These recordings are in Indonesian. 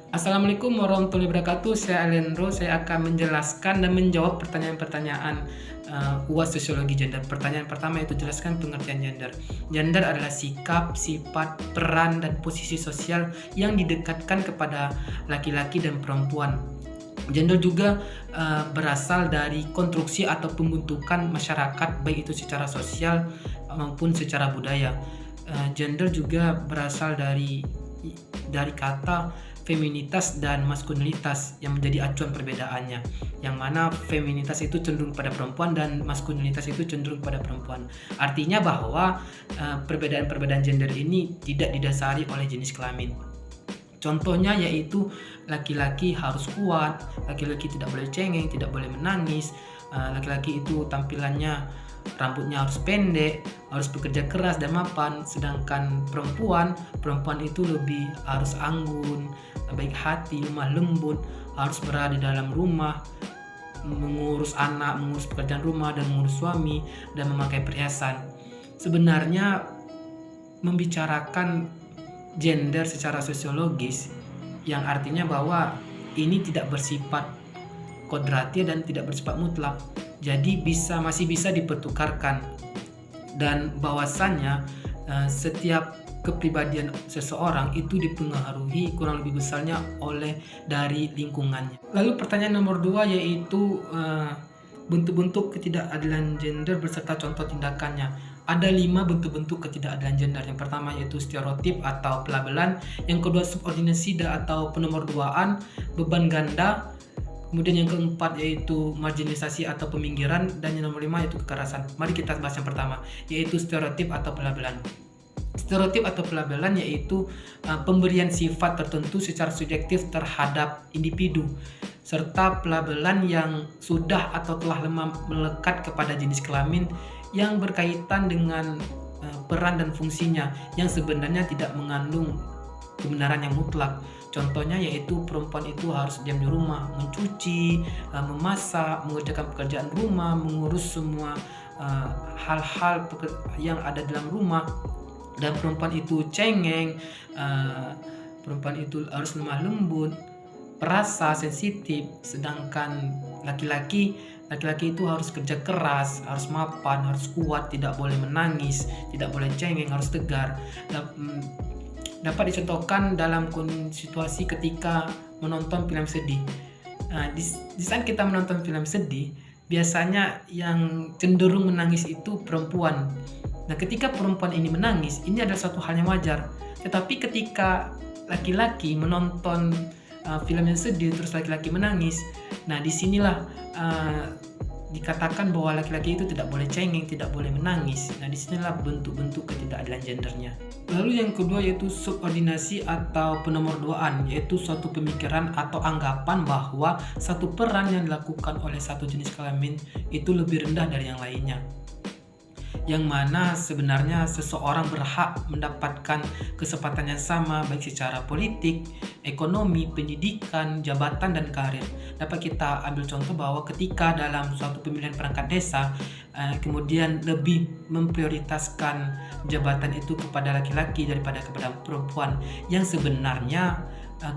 Assalamualaikum warahmatullahi wabarakatuh. Saya Alendro. Saya akan menjelaskan dan menjawab pertanyaan-pertanyaan UAS Sosiologi Gender. Pertanyaan pertama itu jelaskan pengertian gender. Gender adalah sikap, sifat, peran, dan posisi sosial yang didekatkan kepada laki-laki dan perempuan. Gender juga berasal dari konstruksi atau pembentukan masyarakat, baik itu secara sosial maupun secara budaya. Gender juga berasal dari kata feminitas dan maskulinitas yang menjadi acuan perbedaannya, yang mana feminitas itu cenderung pada perempuan dan maskulinitas itu cenderung pada perempuan. Artinya bahwa perbedaan-perbedaan gender ini tidak didasari oleh jenis kelamin. Contohnya yaitu laki-laki harus kuat, laki-laki tidak boleh cengeng, tidak boleh menangis, laki-laki itu tampilannya rambutnya harus pendek, harus bekerja keras dan mapan, sedangkan perempuan itu lebih harus anggun, baik hati, lemah lembut, harus berada di dalam rumah, mengurus anak, mengurus pekerjaan rumah dan mengurus suami dan memakai perhiasan. Sebenarnya membicarakan gender secara sosiologis yang artinya bahwa ini tidak bersifat kodrati dan tidak bersifat mutlak. Jadi masih bisa dipertukarkan, dan bahwasannya setiap kepribadian seseorang itu dipengaruhi kurang lebih besarnya dari lingkungannya. Lalu pertanyaan nomor 2 yaitu bentuk-bentuk ketidakadilan gender beserta contoh tindakannya. Ada 5 bentuk-bentuk ketidakadilan gender. Yang pertama yaitu stereotip atau pelabelan, yang kedua subordinasi atau penomorduaan, beban ganda, kemudian yang keempat yaitu marginalisasi atau peminggiran, dan yang nomor 5 yaitu kekerasan. Mari kita bahas yang pertama, yaitu stereotip atau pelabelan. Stereotip atau pelabelan yaitu pemberian sifat tertentu secara subjektif terhadap individu, serta pelabelan yang sudah atau telah melekat kepada jenis kelamin yang berkaitan dengan peran dan fungsinya yang sebenarnya tidak mengandung kebenaran yang mutlak. Contohnya yaitu perempuan itu harus diam di rumah, mencuci, memasak, mengerjakan pekerjaan rumah, mengurus semua hal-hal yang ada dalam rumah. Dan perempuan itu cengeng, perempuan itu harus lemah lembut, perasa, sensitif. Sedangkan laki-laki itu harus kerja keras, harus mapan, harus kuat, tidak boleh menangis, tidak boleh cengeng, harus tegar. Dapat dicontohkan dalam situasi ketika menonton film sedih. Di saat kita menonton film sedih, biasanya yang cenderung menangis itu perempuan. Nah, ketika perempuan ini menangis, ini adalah suatu hal yang wajar. Tetapi ketika laki-laki menonton film yang sedih, terus laki-laki menangis, nah disinilah dikatakan bahwa laki-laki itu tidak boleh cengeng, tidak boleh menangis. Nah, disinilah bentuk-bentuk ketidakadilan gendernya. Lalu yang kedua yaitu subordinasi atau penomorduaan, yaitu suatu pemikiran atau anggapan bahwa satu peran yang dilakukan oleh satu jenis kelamin itu lebih rendah dari yang lainnya, yang mana sebenarnya seseorang berhak mendapatkan kesempatan yang sama baik secara politik, ekonomi, pendidikan, jabatan, dan karir. Dapat kita ambil contoh bahwa ketika dalam suatu pemilihan perangkat desa, kemudian lebih memprioritaskan jabatan itu kepada laki-laki daripada kepada perempuan, yang sebenarnya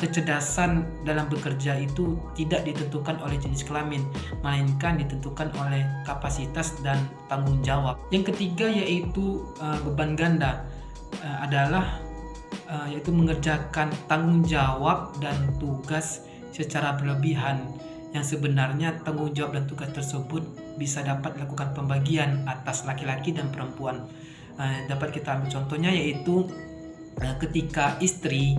kecerdasan dalam bekerja itu tidak ditentukan oleh jenis kelamin, melainkan ditentukan oleh kapasitas dan tanggung jawab. Yang ketiga yaitu beban ganda, yaitu mengerjakan tanggung jawab dan tugas secara berlebihan, yang sebenarnya tanggung jawab dan tugas tersebut bisa dapat dilakukan pembagian atas laki-laki dan perempuan. Dapat kita ambil contohnya yaitu ketika istri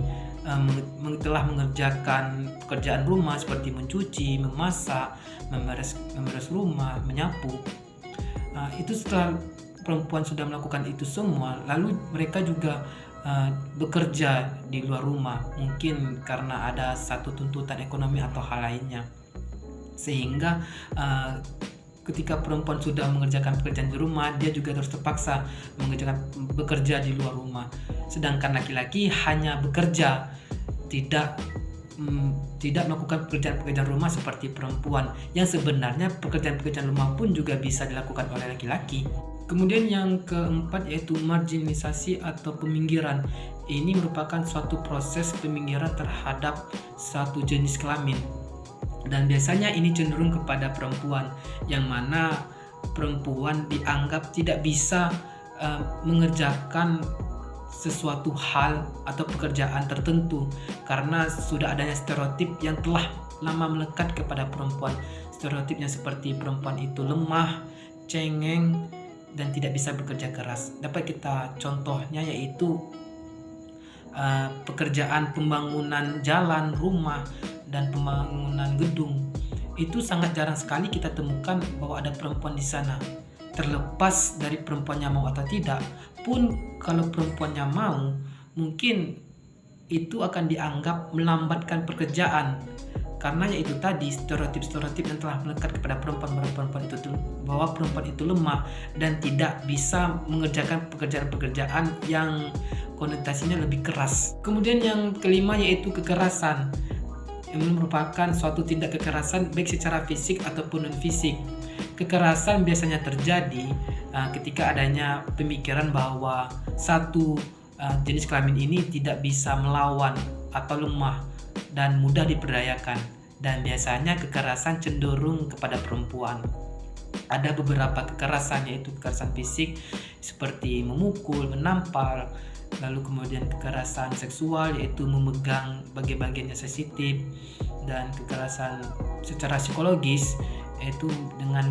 telah mengerjakan pekerjaan rumah seperti mencuci, memasak, memeras rumah, menyapu. Itu setelah perempuan sudah melakukan itu semua, lalu mereka juga bekerja di luar rumah, mungkin karena ada satu tuntutan ekonomi atau hal lainnya, sehingga ketika perempuan sudah mengerjakan pekerjaan di rumah, dia juga harus terpaksa bekerja di luar rumah. Sedangkan laki-laki hanya bekerja, tidak melakukan pekerjaan-pekerjaan rumah seperti perempuan, yang sebenarnya pekerjaan-pekerjaan rumah pun juga bisa dilakukan oleh laki-laki. Kemudian yang keempat yaitu marginalisasi atau peminggiran, ini merupakan suatu proses peminggiran terhadap satu jenis kelamin. Dan biasanya ini cenderung kepada perempuan, yang mana perempuan dianggap tidak bisa mengerjakan sesuatu hal atau pekerjaan tertentu karena sudah adanya stereotip yang telah lama melekat kepada perempuan. Stereotipnya seperti perempuan itu lemah, cengeng, dan tidak bisa bekerja keras. Dapat kita contohnya yaitu pekerjaan pembangunan jalan, rumah, dan pembangunan gedung. Itu sangat jarang sekali kita temukan bahwa ada perempuan di sana. Terlepas dari perempuannya mau atau tidak, pun kalau perempuannya mau, mungkin itu akan dianggap melambatkan pekerjaan. Karena yaitu tadi stereotip-stereotip yang telah melekat kepada perempuan bahwa perempuan itu lemah dan tidak bisa mengerjakan pekerjaan-pekerjaan yang konotasinya lebih keras. Kemudian yang kelima yaitu kekerasan, yang merupakan suatu tindak kekerasan baik secara fisik ataupun non fisik. Kekerasan biasanya terjadi ketika adanya pemikiran bahwa satu jenis kelamin ini tidak bisa melawan atau lemah dan mudah diperdayakan, dan biasanya kekerasan cenderung kepada perempuan. Ada beberapa kekerasan, yaitu kekerasan fisik seperti memukul, menampar, lalu kemudian kekerasan seksual yaitu memegang bagian-bagian yang sensitif, dan kekerasan secara psikologis yaitu dengan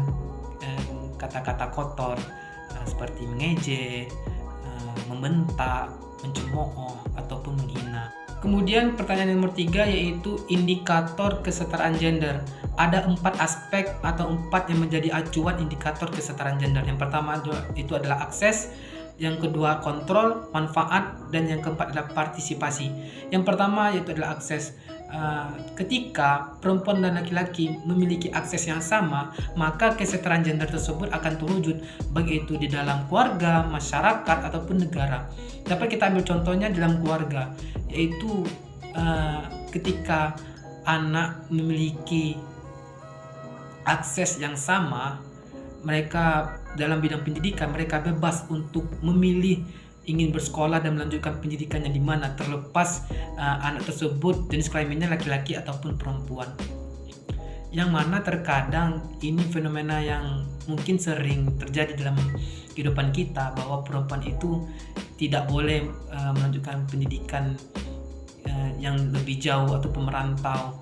kata-kata kotor seperti mengejek, membentak, mencemooh, ataupun menghina. Kemudian pertanyaan nomor 3 yaitu indikator kesetaraan gender. Ada 4 aspek atau 4 yang menjadi acuan indikator kesetaraan gender. Yang pertama itu adalah akses, yang kedua kontrol, manfaat, dan yang keempat adalah partisipasi. Yang pertama yaitu adalah akses. Ketika perempuan dan laki-laki memiliki akses yang sama, maka kesetaraan gender tersebut akan terwujud, baik itu di dalam keluarga, masyarakat, ataupun negara. Dapat kita ambil contohnya dalam keluarga, yaitu ketika anak memiliki akses yang sama, mereka dalam bidang pendidikan mereka bebas untuk memilih ingin bersekolah dan melanjutkan pendidikannya di mana, terlepas anak tersebut jenis kelaminnya laki-laki ataupun perempuan. Yang mana terkadang ini fenomena yang mungkin sering terjadi dalam kehidupan kita, bahwa perempuan itu tidak boleh melanjutkan pendidikan yang lebih jauh ataupun merantau,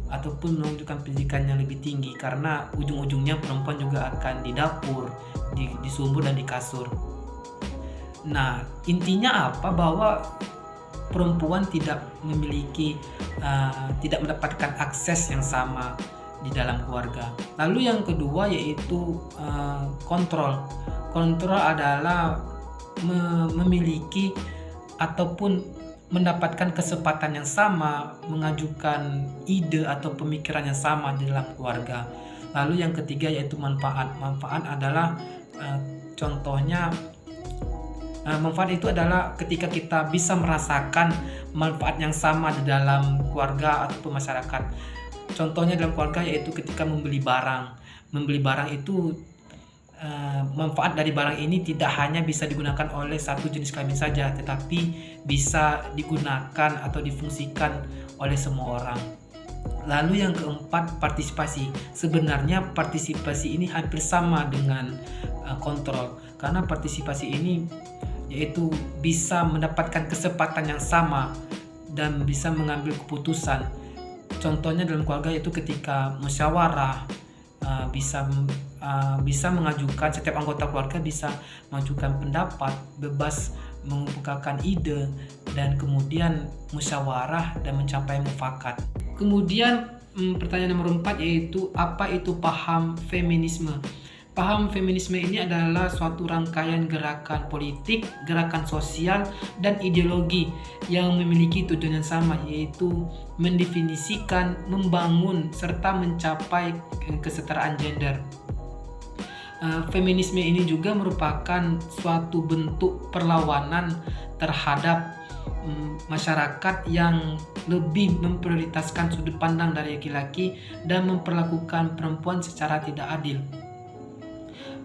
ataupun melanjutkan pendidikan yang lebih tinggi, karena ujung-ujungnya perempuan juga akan di dapur, di sumur, dan di kasur. Nah, intinya apa? Bahwa perempuan tidak mendapatkan akses yang sama di dalam keluarga. Lalu yang kedua yaitu kontrol. Kontrol adalah memiliki ataupun mendapatkan kesempatan yang sama, mengajukan ide atau pemikiran yang sama di dalam keluarga. Lalu yang ketiga yaitu manfaat. Manfaat adalah contohnya, manfaat itu adalah ketika kita bisa merasakan manfaat yang sama di dalam keluarga ataupun masyarakat. Contohnya dalam keluarga yaitu ketika membeli barang. Membeli barang itu manfaat dari barang ini tidak hanya bisa digunakan oleh satu jenis kelamin saja, tetapi bisa digunakan atau difungsikan oleh semua orang. Lalu yang keempat, partisipasi. Sebenarnya partisipasi ini hampir sama dengan kontrol, karena partisipasi ini yaitu bisa mendapatkan kesempatan yang sama dan bisa mengambil keputusan. Contohnya dalam keluarga yaitu ketika musyawarah, bisa mengajukan, setiap anggota keluarga bisa mengajukan pendapat, bebas mengemukakan ide, dan kemudian musyawarah dan mencapai mufakat. Kemudian pertanyaan nomor 4 yaitu apa itu paham feminisme? Paham feminisme ini adalah suatu rangkaian gerakan politik, gerakan sosial, dan ideologi yang memiliki tujuan yang sama, yaitu mendefinisikan, membangun, serta mencapai kesetaraan gender. Feminisme ini juga merupakan suatu bentuk perlawanan terhadap masyarakat yang lebih memprioritaskan sudut pandang dari laki-laki dan memperlakukan perempuan secara tidak adil.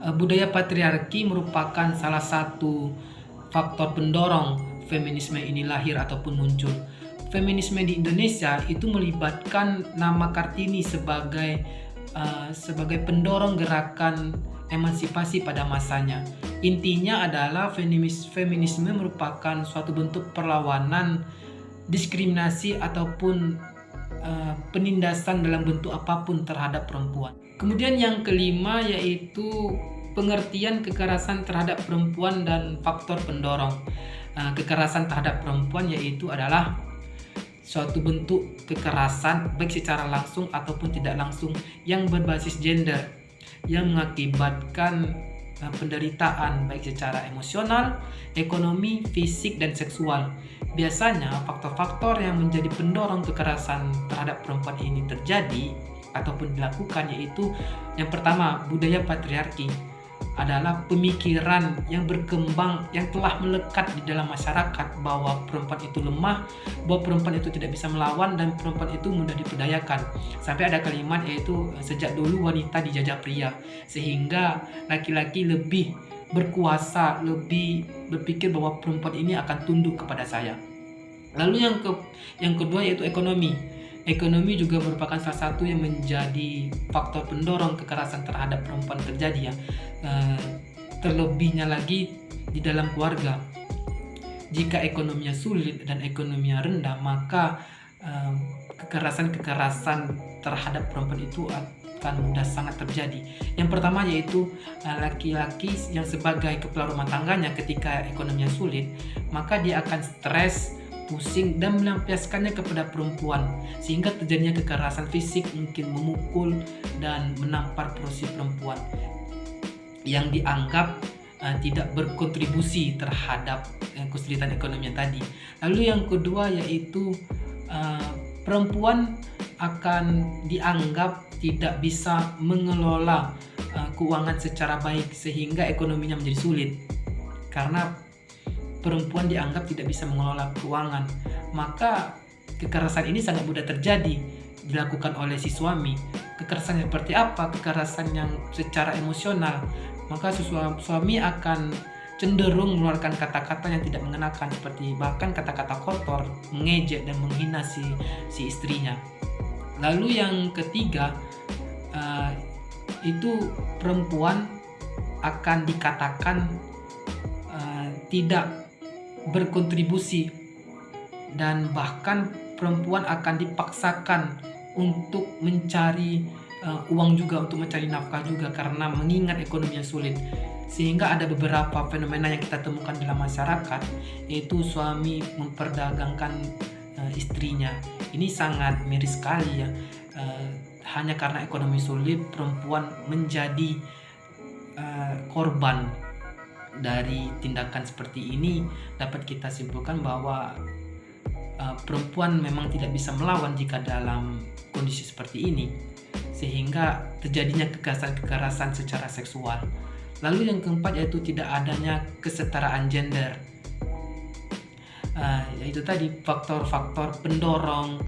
Budaya patriarki merupakan salah satu faktor pendorong feminisme ini lahir ataupun muncul. Feminisme di Indonesia itu melibatkan nama Kartini sebagai pendorong gerakan emansipasi pada masanya. Intinya adalah feminisme merupakan suatu bentuk perlawanan diskriminasi ataupun penindasan dalam bentuk apapun terhadap perempuan. Kemudian yang kelima yaitu pengertian kekerasan terhadap perempuan dan faktor pendorong. Kekerasan terhadap perempuan yaitu adalah suatu bentuk kekerasan baik secara langsung ataupun tidak langsung yang berbasis gender yang mengakibatkan penderitaan baik secara emosional, ekonomi, fisik, dan seksual. Biasanya faktor-faktor yang menjadi pendorong kekerasan terhadap perempuan ini terjadi ataupun dilakukan yaitu yang pertama, budaya patriarki adalah pemikiran yang berkembang yang telah melekat di dalam masyarakat bahwa perempuan itu lemah, bahwa perempuan itu tidak bisa melawan, dan perempuan itu mudah diperdayakan. Sampai ada kalimat yaitu sejak dulu wanita dijajah pria, sehingga laki-laki lebih berkuasa, lebih berpikir bahwa perempuan ini akan tunduk kepada saya. Lalu yang kedua yaitu ekonomi. Ekonomi juga merupakan salah satu yang menjadi faktor pendorong kekerasan terhadap perempuan terjadi ya. Terlebihnya lagi di dalam keluarga. Jika ekonominya sulit dan ekonominya rendah, maka kekerasan terhadap perempuan itu akan mudah sangat terjadi. Yang pertama yaitu laki-laki yang sebagai kepala rumah tangganya ketika ekonominya sulit, maka dia akan stres, pusing, dan melampiaskannya kepada perempuan sehingga terjadinya kekerasan fisik, mungkin memukul dan menampar porsi perempuan yang dianggap tidak berkontribusi terhadap kesulitan ekonominya tadi. Lalu yang kedua yaitu perempuan akan dianggap tidak bisa mengelola keuangan secara baik sehingga ekonominya menjadi sulit karena perempuan dianggap tidak bisa mengelola keuangan. Maka kekerasan ini sangat mudah terjadi dilakukan oleh si suami. Kekerasan seperti apa? Kekerasan yang secara emosional. Maka suami akan cenderung mengeluarkan kata-kata yang tidak mengenakan, seperti bahkan kata-kata kotor, mengejek dan menghina si istrinya. Lalu yang ketiga itu perempuan akan dikatakan tidak berkontribusi dan bahkan perempuan akan dipaksakan untuk mencari uang juga, untuk mencari nafkah juga karena mengingat ekonomi yang sulit. Sehingga ada beberapa fenomena yang kita temukan dalam masyarakat, yaitu suami memperdagangkan istrinya. Ini sangat miris sekali ya. Hanya karena ekonomi sulit perempuan menjadi korban dari tindakan seperti ini. Dapat kita simpulkan bahwa perempuan memang tidak bisa melawan jika dalam kondisi seperti ini, sehingga terjadinya kekerasan secara seksual. Lalu yang keempat yaitu tidak adanya kesetaraan gender, yaitu tadi faktor-faktor pendorong,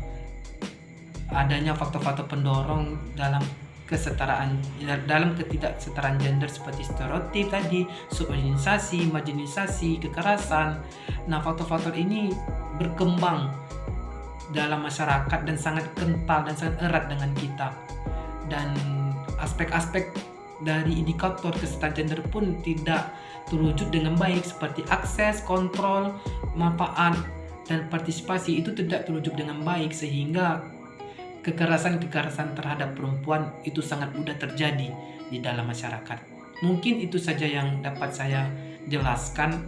adanya faktor-faktor pendorong dalam ketidaksetaraan gender seperti stereotip tadi, suborganisasi, marginalisasi, kekerasan. Nah, faktor-faktor ini berkembang dalam masyarakat dan sangat kental dan sangat erat dengan kita. Dan aspek-aspek dari indikator kesetaraan gender pun tidak terwujud dengan baik, seperti akses, kontrol, manfaat, dan partisipasi itu tidak terwujud dengan baik, sehingga kekerasan terhadap perempuan itu sangat mudah terjadi di dalam masyarakat. Mungkin itu saja yang dapat saya jelaskan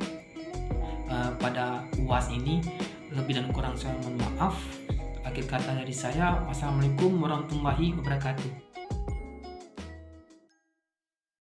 pada UAS ini. Lebih dan kurang saya mohon maaf. Akhir kata dari saya, wassalamualaikum warahmatullahi wabarakatuh.